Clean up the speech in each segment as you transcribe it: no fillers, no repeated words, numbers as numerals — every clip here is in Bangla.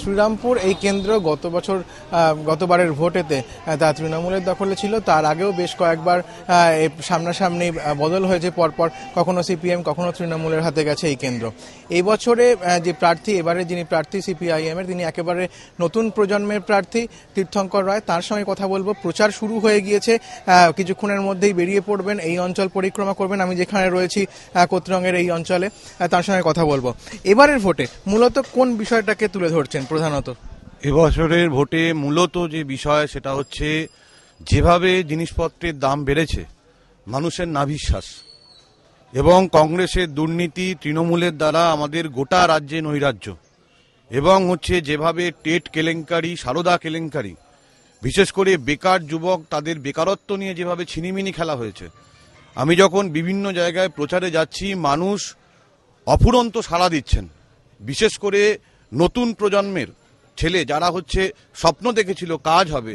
শ্রীরামপুর এই কেন্দ্র গতবারের ভোটেতে তা তৃণমূলের দখলে ছিল। তার আগেও বেশ কয়েকবার সামনাসামনি বদল হয়েছে পরপর, কখনো সিপিএম কখনো তৃণমূলের হাতে গেছে এই কেন্দ্র। এই বছরে যে প্রার্থী, এবারে যিনি প্রার্থী সিপিআইএম এর, তিনি একেবারে নতুন প্রজন্মের প্রার্থী তীর্থঙ্কর রায়। তার সঙ্গে কথা বলবো। প্রচার শুরু হয়ে গিয়েছে, কিছুক্ষণের মধ্যেই বেরিয়ে পড়বেন, এই অঞ্চল পরিক্রমা করবেন। আমি যেখানে রয়েছি কোতরঙের এই অঞ্চলে, তার সঙ্গে কথা বলবো। এবারের ভোটে মূলত কোন বিষয়টাকে তুলে ধরছেন প্রধানত? এবছরের ভোটে মূলত যে বিষয় সেটা হচ্ছে যেভাবে জিনিসপত্রের দাম বেড়েছে, মানুষের নাভিশ্বাস এবং কংগ্রেসের দুর্নীতি, তৃণমূলের দ্বারা আমাদের গোটা রাজ্যে নৈরাজ্য, এবং হচ্ছে যেভাবে টেট কেলেঙ্কারি, সারদা কেলেঙ্কারি, বিশেষ করে বেকার যুবক, তাদের বেকারত্ব নিয়ে যেভাবে ছিনিমিনি খেলা হয়েছে। আমি যখন বিভিন্ন জায়গায় প্রচারে যাচ্ছি, মানুষ অফুরন্ত সাড়া দিচ্ছেন। বিশেষ করে নতুন প্রজন্মের ছেলে যারা হচ্ছে স্বপ্ন দেখেছিল কাজ হবে,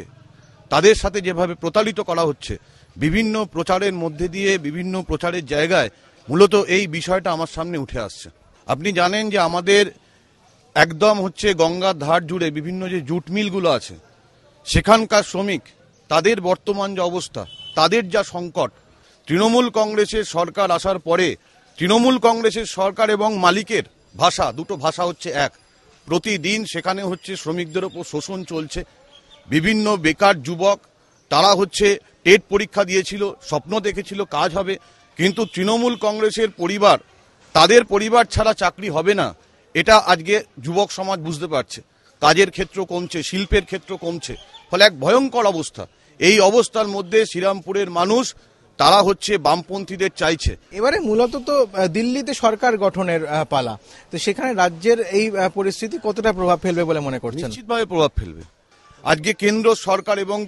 তাদের সাথে যেভাবে প্রতারিত করা হচ্ছে বিভিন্ন প্রচারের মধ্যে দিয়ে, বিভিন্ন প্রচারের জায়গায় মূলত এই বিষয়টা আমার সামনে উঠে আসছে। আপনি জানেন যে আমাদের একদম হচ্ছে গঙ্গার ধার জুড়ে বিভিন্ন যে জুট মিলগুলো আছে, সেখানকার শ্রমিক, তাদের বর্তমান যে অবস্থা, তাদের যা সংকট, তৃণমূল কংগ্রেসের সরকার আসার পরে তৃণমূল কংগ্রেসের সরকার এবং মালিকের ভাষা, দুটো ভাষা হচ্ছে এক। প্রতিদিন সেখানে হচ্ছে শ্রমিকদের ওপর শোষণ চলছে। বিভিন্ন বেকার যুবক, তারা হচ্ছে টেট পরীক্ষা দিয়েছিল, স্বপ্ন দেখেছিল কাজ হবে, কিন্তু তৃণমূল কংগ্রেসের পরিবার, তাদের পরিবার ছাড়া চাকরি হবে না, এটা আজকে যুবক সমাজ বুঝতে পারছে। কাজের ক্ষেত্র কমছে, শিল্পের ক্ষেত্র কমছে, ফলে এক ভয়ঙ্কর অবস্থা। এই অবস্থার মধ্যে শ্রীরামপুরের মানুষ, তারা হচ্ছে বামপন্থীদের চাইছে। এবারে মূলত তো দিল্লিতে সরকার গঠনের পালা, তো সেখানে রাজ্যের এই পরিস্থিতি কতটা প্রভাব ফেলবে বলে মনে করছেন? নিশ্চিতভাবে প্রভাব ফেলবে। আজকে কেন্দ্র সরকার এবং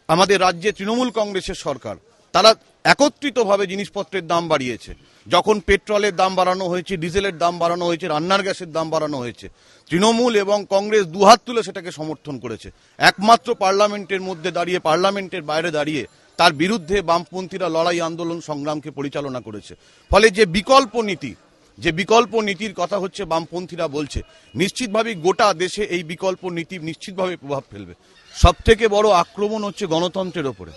আমাদের রাজ্যে তৃণমূল কংগ্রেসের সরকার, তারা একত্রিতভাবে জিনিসপত্রের দাম বাড়িয়েছে। যখন পেট্রোলের দাম বাড়ানো হয়েছে, ডিজেলের দাম বাড়ানো হয়েছে, রান্নার গ্যাসের দাম বাড়ানো হয়েছে, তৃণমূল এবং কংগ্রেস দুহাত তুলে সেটাকে সমর্থন করেছে। একমাত্র পার্লামেন্টের মধ্যে দাঁড়িয়ে, পার্লামেন্টের বাইরে দাঁড়িয়ে তার বিরুদ্ধে বামপন্থীরা লড়াই, আন্দোলন, সংগ্রামকে পরিচালনা করেছে। ফলে যে বিকল্প নীতির কথা হচ্ছে বামপন্থীরা বলছে, নিশ্চিতভাবেই গোটা দেশে এই বিকল্প নীতি নিশ্চিতভাবে প্রভাব ফেলবে। সব থেকে বড় আক্রমণ হচ্ছে গণতন্ত্রের ওপরে।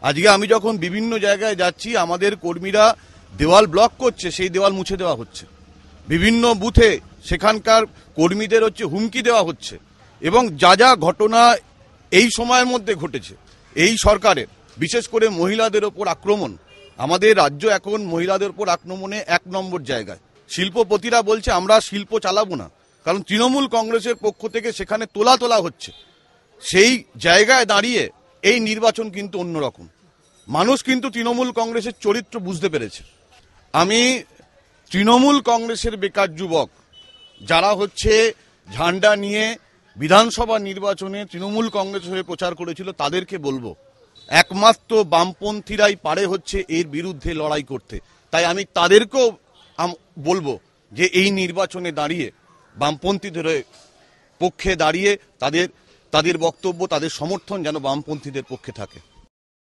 আজকে আমি যখন বিভিন্ন জায়গায় যাচ্ছি, আমাদের কর্মীরা দেওয়াল ব্লক করছে, সেই দেওয়াল মুছে দেওয়া হচ্ছে। বিভিন্ন বুথে সেখানকার কর্মীদের হচ্ছে হুমকি দেওয়া হচ্ছে, এবং যা যা ঘটনা এই সময়ের মধ্যে ঘটেছে, এই সরকারের বিশেষ করে মহিলাদের ওপর আক্রমণ, আমাদের রাজ্য এখন মহিলাদের ওপর আক্রমণে 1 নম্বর জায়গায়। শিল্পপতিরা বলছে আমরা শিল্প চালাবো না, কারণ তৃণমূল কংগ্রেসের পক্ষ থেকে সেখানে তোলা হচ্ছে। সেই জায়গায় দাঁড়িয়ে এই নির্বাচন কিন্তু অন্যরকম। মানুষ কিন্তু তৃণমূল কংগ্রেসের চরিত্র বুঝতে পেরেছে। আমি তৃণমূল কংগ্রেসের বেকার যুবক, যারা হচ্ছে ঝান্ডা নিয়ে বিধানসভা নির্বাচনে তৃণমূল কংগ্রেস হয়ে প্রচার করেছিল, তাদেরকে বলবো একমাত্র বামপন্থীরাই পারে হচ্ছে এর বিরুদ্ধে লড়াই করতে। তাই আমি তাদেরকেও বলবো যে এই নির্বাচনে দাঁড়িয়ে বামপন্থীদের পক্ষে দাঁড়িয়ে তাদের বক্তব্য, তাদের সমর্থন যেন বামপন্থীদের পক্ষে থাকে।